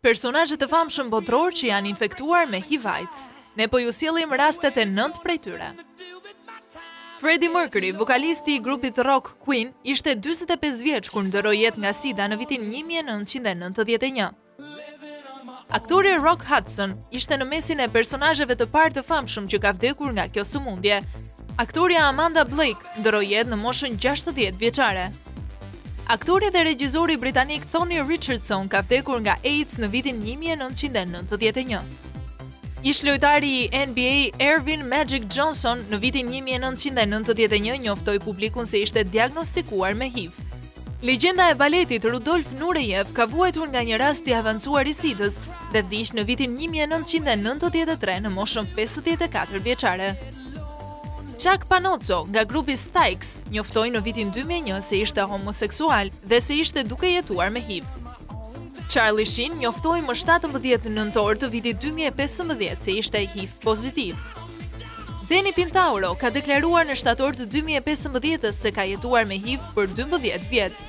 Personazhe të famshëm botror që janë infektuar me HIV/AIDS. Ne po ju sjellim rastet e 9 prej tyre. Freddie Mercury, vokalisti i grupit rock Queen, ishte 45 vjeç kur ndëroi jetë nga SIDA në vitin 1991. Aktori Rock Hudson ishte në mesin e personazheve të parë të famshëm që ka vdekur nga kjo sëmundje. Aktoria Amanda Blake ndëroi jetë në moshën 60 vjeçare. Aktori dhe regjizori britanik Tony Richardson ka vdekur nga AIDS në vitin 1991. Ish lojtari i NBA Ervin Magic Johnson në vitin 1991 njoftoi publikun se ishte diagnostikuar me HIV. Legjenda e baletit Rudolf Nureyev ka vuajtur nga një rast i avancuar i SIDA-s dhe vdiq në vitin 1993 në moshën 54 vjeçare. Chuck Panozzo nga grupi Styx njoftoi në vitin 2001 se ishte homoseksual dhe se ishte duke jetuar me HIV. Charlie Sheen njoftoi më 17 nëntor të vitit 2015 se ishte HIV pozitiv. Danny Pintauro ka deklaruar në shtator të 2015 se ka jetuar me HIV për 12 vjet.